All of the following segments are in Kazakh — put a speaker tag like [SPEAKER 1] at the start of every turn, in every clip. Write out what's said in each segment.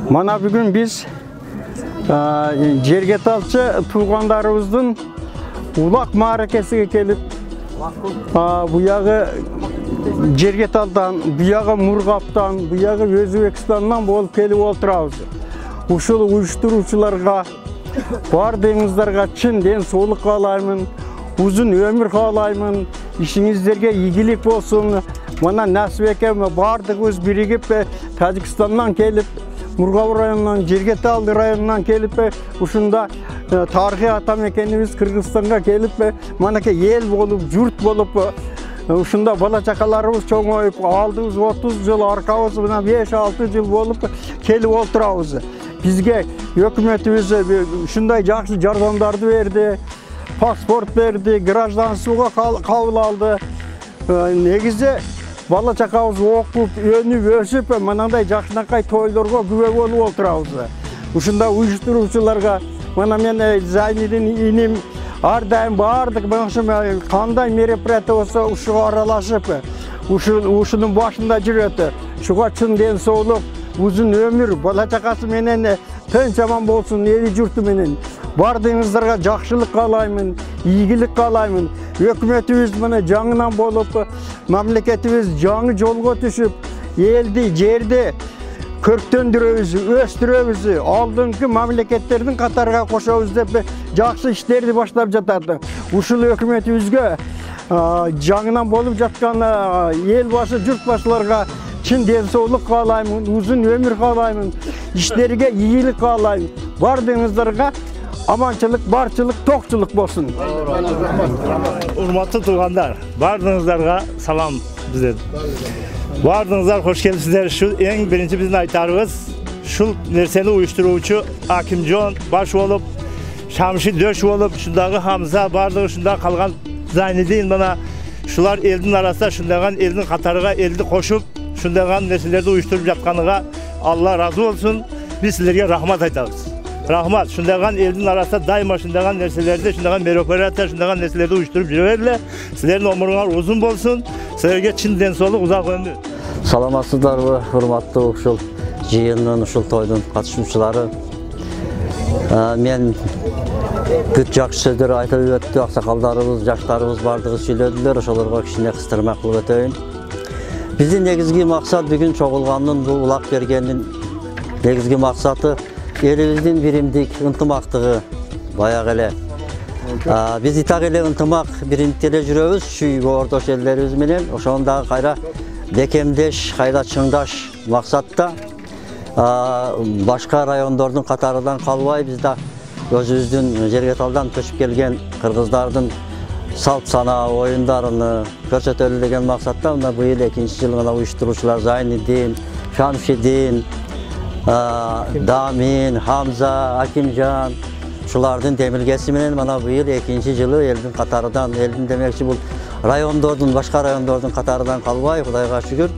[SPEAKER 1] Mana bugün biz Jergetalçı tuğanlarımızın ulak marakesiga kelip bu yağı Jergetaldan, bu yağı Murgaptan, bu yağı Özbekistandan bolup kelip olturabız. Uşul uyuşturucularga, bardığınızlarga çın den soğuk kalayımın, uzun ömür kalayımın, işinizlerge iyilik bolsun. Mana nasip ekeme bardığımız birigip Tacikistandan kelip, Murgap rayonundan, Jergetal rayonundan kelip uşunda tarihi atam ekenimiz Kırgızstan'a kelip manake yel bolup, yurt bolup uşunda bala çakalarımız çoğoyup aldığımız 30 yıl arkabız buna 5-6 yıl bolup kelip olturabız. Bizge hükümetimiz şunday жақсы jardamdарды verdi, pasport verdi, гражданствоға kabul aldı. Негізі bala çakabız okup, önüp, ösüp, manандай жақсынакай toylarga güve bolup olturabız. Ушунда uyuşturucularga, mana men Zayniddin inim, har daim bardık, qanday мероприятие болса, ушуга aralaşıp, ушунун başında жүрөт. Şuga çın den soğuk, uzun ömür, bala çakası menen tınç aman bolsun, eli jurtu menen. Bardığınızlarga жақшылык kalayımın, iyilik kalayımın. Hükümetimiz mana жаңынан bolup, mamleketimiz жаңы jolga düşüp, eldi, жерди köktөndürөбүз, östürөбүz, алдыңкы mamleketlerдің қатарға кошобуз деп жақсы işlerdi баштап жатады. Ушул hükümetimizге жаңынан болуп жаткан ел башы, журт башыларга чын денсаулык каалаймын, uzun ömür каалаймын, işlerге ийгилик каалаймын. Бардığınızlarga amançılık, barçılık, tokçuluk bolsun.
[SPEAKER 2] Urmatlı tuğanlar, bardığınızlarga salam bizden. Bardığınızlar hoş geldinizler. Şu en birinci bizim aytarımız, şu nerseni uyuşturucu Akimjon baş olup, Şamşi döş olup, şundağı Hamza bardığı şunda kalgan Zayniddin bana şular eldin arasında şundagan eldin katarıga eldi koşup, şundagan nerselerde uyuşturup yapkanıga Allah razı olsun. Biz sizlerge rahmat aytarız. Rahmat, şundagan eldin arasında daima şundagan nerselerde, şundagan meroklarata, şundagan nerselerde uyuşturup jüreberle. Sizlerin omurunlar uzun bolsun. Sizlerge çin densoluk uzak ömür.
[SPEAKER 3] Саламатсыздарбы, урматтуу ушул жыйындын, ушул тойдун катышуучулары. Мен бүт жакшы сөздөр айтып өттү, аксакалдарыбыз, жаштарыбыз бардыгы сүйлөдүлөр, ошолорго кичине кыстырмак кылып өтөйүн. Биздин негизги максат бүгүн чогулгандын, бул улак бергендин негизги максаты элибиздин биримдик, ынтымактыгы баягы эле. Биз итак эле ынтымак, биримдикте эле жүрөбүз, чүй ордош элдерибиз менен, ошону дагы кайра бекемдеш, кайра чыңдаш максатта башка райондордун катарынан калбай, биз да өзүбүздүн Жергеталдан көчүп келген кыргыздардын салт санаа оюндарын көрсөтөлү деген максатта мына быйыл 2-жыл мына уюштуруучулар Зайниddin, Шамшидин, Дамин, Хамза, Акимжан ушулардын демилгеси менен мына быйыл 2-жылы элдин катарынан, элдин демекчи бул rayondordun, başka rayondordun katarından kalbay, Kudayga şükür.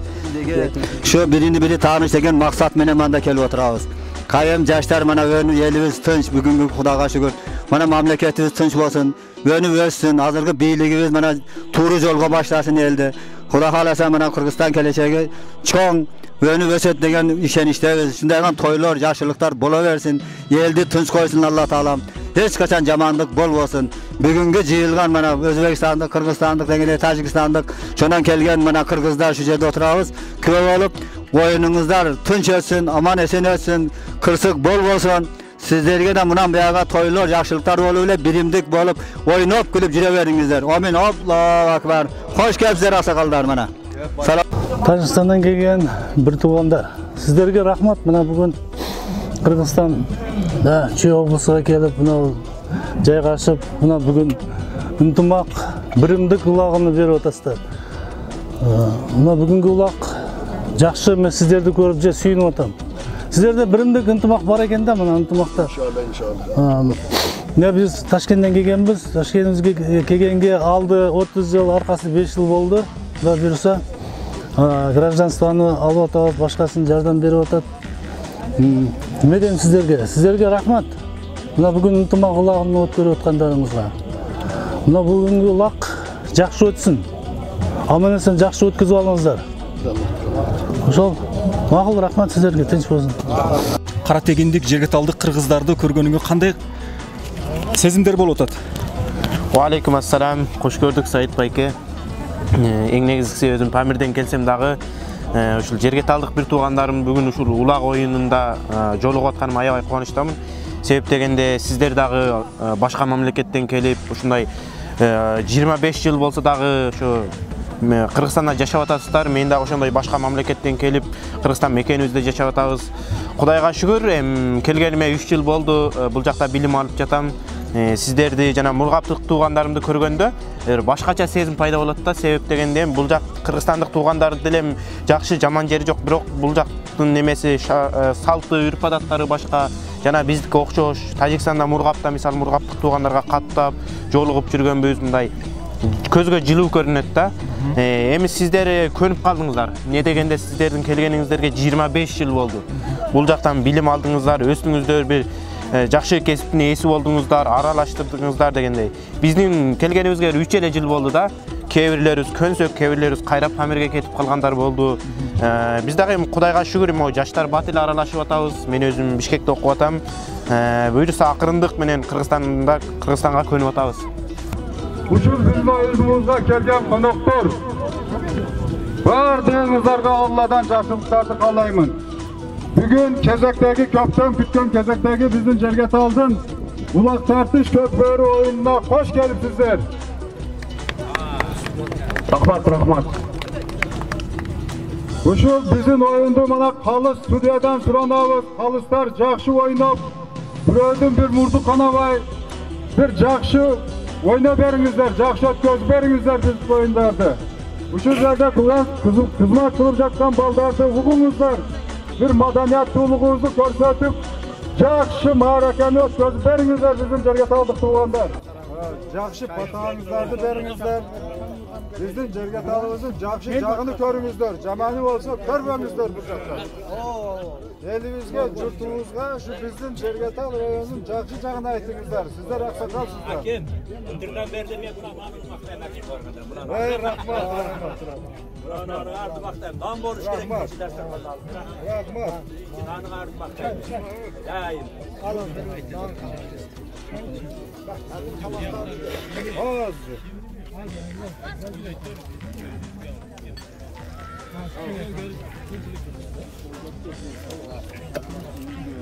[SPEAKER 4] Şu birini tanış degen maksat menen manda kelip oturabız. Kayım jaşlar mana elimiz tınç, bugünkü Kudayga şükür. Mana mamleketimiz tınç bolsun, önü össün, hazırkı beyligimiz mana tuğru jolga başlasın elde. Kuday kalasa mana Kırgızstan keleceği çoğun önü ösöt degen işeniştebiz. Şundaygan toylar, yaşlılıklar bolaversin, eldi tınç koysun Allah Taalam. Hiç kaçan jamanlık bol bolsun. Bugünkü jıyılgan mana Özbekistan'da, Kırgızstan'da, dengede Tacikistan'da şondan kelgen mana Kırgızlar şu jerde oturabız. Köp olup oyununuzlar tınç ötsün, aman esen ötsün, kırsık bol bolsun. Sizlerge de munan bayağı toylar, yaşlılıklar bolup birimdik bolup oynup gülüp jüreberingizler. Amin. Allahu akbar. Hoş geldinizler aksakallar mana. Salam.
[SPEAKER 5] Tacikistan'dan kelgen bir tuğandar. Sizlerge rahmat mana bugün Kırgızstan da Чүй облысына kelip buna жайгашып, buna bugün ынтымак, биримдик улагын берип атасыздар. Buna bugünkü ulak жакшы, мен сиздерди көрүп же сүйүнүп атам. Сиздерде биримдик ынтымак бар экен да, мына ынтымакта. Иншалlah. Biz Taşkent'ten kelgenбиз. Taşkent'imizге kelgenге алды 30 жыл, аркасы 5 жыл болду. Да бирса, гражданствону алып атабыз, башкасын жардам берип атат. Ne diyeyim sizlerge? Sizlerge rahmat. Buna bugün ынтымак улагын өткөрүп аткандарыңызга. Buna bugünkü ulak жакшы өтсүн. Аман эсен жакшы өткөзүп алыңыздар. Ошол макул, рахмат сиздерге, тынч болсун.
[SPEAKER 6] кара тегиндик, жергеталдык кыргыздарды көргөнүңө кандай сезимдер болуп атат?
[SPEAKER 7] Алейкум ассалам, кош көрдүк Саид байке. Эң негизгиси өзүм Памирден келсем дагы ушул жергеталдык бир туугандарым бүгүн ушул улак оюнунда жолугуп атканыма аябай кубанычтамын. Себеп дегенде сиздер дагы башка мамлекеттен келип ушундай 25 жыл болсо дагы ошо Кыргызстанда жашап атасыздар. Мен дагы ошондой башка мамлекеттен келип Кыргызстан мекенибизде жашап атабыз. Кудайга шүгүр, келгениме 3 жыл болду. Бул жакта билим алып жатам. Сиздерди жана мургаптык туугандарымды көргөндө башкача сезим пайда болот да. Себеп дегенде бул жак кыргызстандык туугандарды деле жакшы, жаман жери жок, бирок бул жактын немеси салты, үрп адаттары башка. Жана биздики окшош. Тажикстанда мургапта мисалы мургаптык туугандарга каттап жолугуп жүргөнбүз, мындай көзгө жылуу көрүнөт да. Эми сиздер көнүп калдыңыздар. Не дегенде сиздердин келгениңиздерге 25 жыл болду. Бул жактан билим алдыңыздар, өстүңүздөр, бир жакшы кесиптин ээси болдуңуздар, аралаштырдыңыздар дегендей. Биздин келгенибизге 3 эле жыл болду да. Кээ бирлерибиз көнсөк, кээ бирлерибиз кайрап Памирге кетип калгандар болду. Биз дагы эми Кудайга шүгүр, жаштар бат эле аралашып атабыз. Мен өзүм Бишкекте окуп атам. Буюрса акырындык менен Кыргызстанга көнүп атабыз.
[SPEAKER 8] Ушул биздин оюнубузга келген коноктор, бардыгыңыздарга Алладан жакшылыктарды каалаймын. Бүгүн кезектеги көптөн күткөн кезектеги биздин Жергеталдын улак тартыш көкбөрү оюнуна кош келипсиздер. Рахмат. Ушул биздин оюнду мына калыс студиядан суранабыз. Калыстар жакшы ойноп, бирөөдүн бир мурду канабай, бир жакшы ойна бериңиздер, жакшы өткөзүп бериңиздер биздин оюндарды. Ушул жерде кызмат кылып жаткан балдарды угуңуздар, бир маданияттуулугуңузду көрсөтүп, жакшы мааракени өткөзүп бериңиздер биздин Жергеталдык туугандар. Жакшы батаңыздарды бериңиздер. Биздин Жергеталыбыздын жакшы жагын көрүңүздөр, жаманы болсо көрбөңүздөр бул жакта. Элибизге, журтубузга ушу биздин Жергетал районунун жакшы жагын айтыңыздар. Сиздер аксакалсыздар. Акем, ындырдан берди мен буна мамит мактаймак көргөндө. Рахмат. Арды мактайм. Дан болуш керек кишилер сакалды. Рахмат. Аны арды мактайм. Дайым.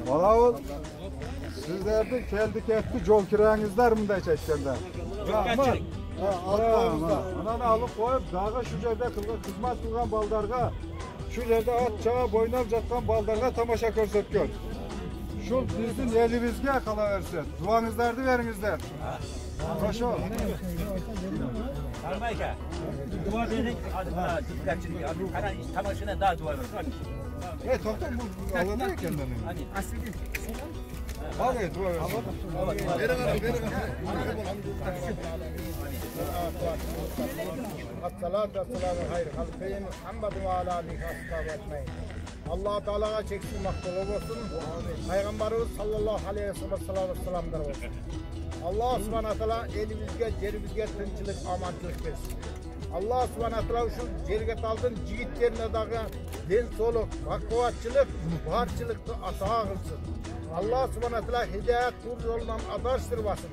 [SPEAKER 8] Malawul, sizlerdi keldi ketdi jol kirеңizдар мындайча айтканда. Рахмат. Ананы алып коюп, дагы шу жерде кызмат кылган балдарга, шу жерде ат чаап ойноп жаткан балдарга тамаша көрсөткөн. Шул биздин элибизге кала берсин. Дуаңыздарды бериңиздер. Кошо. Кармайка. Дуа берик, дилгачылык, кара тамашаны да дуа берин. Токтом бул алана экенден. Асиги. Ал дуа берин. Assalatu wassalamu hayr halqin Muhammad ve ala alihi ashabi ecmaîn. Allah Teala'ga çeksiz maktuluk olsun. Peygamberimiz sallallahu aleyhi ve sellem'dir olsun. Allah subhanahu wa ta'ala elimizge, yerimizge tinçlik, amançılık versin. Allah subhanahu wa ta'ala şu Jergetaldın jigitlerine dağı den soluk, bakıvatçılık, barçılıkты ata kılsın. Allah subhanahu wa ta'ala hidayet tur yolundan adaştırmasın.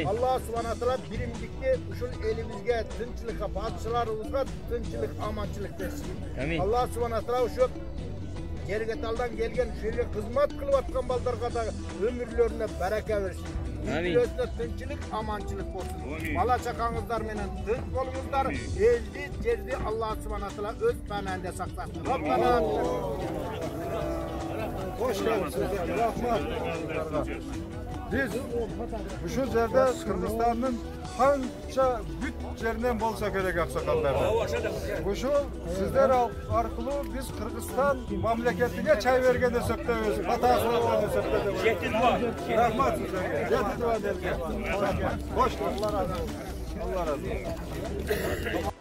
[SPEAKER 8] Allah subhanahu wa ta'ala birimlikte uşul elimizge tinçlik, padişalarımızga tinçlik, amançılık versin. Allah subhanahu wa ta'ala şu Jergetaldan gelgen şöyle hizmet kılıp atkan baldarga da ömürlerine bereke versin. Özüne tinçlik, amançılık olsun. Bala çakağınızlar menen tınç bolunuzlar. Eldi, cerdi Allah subhanahu wa ta'ala öz pənəndə saxlasın. Rabbana hoş geldiniz. Rahmat. Biz şu yerde Kırgızistan'ın hança büt yerinden bolsa gerek aksakallar. Bu şu sizler arkalı biz Kırgızistan memleketine çay vergende söktüğümüz hatasını oldu söktüğümüz. Rahmat sizlere. Yedi dua derken. Hoş geldiniz. Allah razı olsun. Allah razı olsun.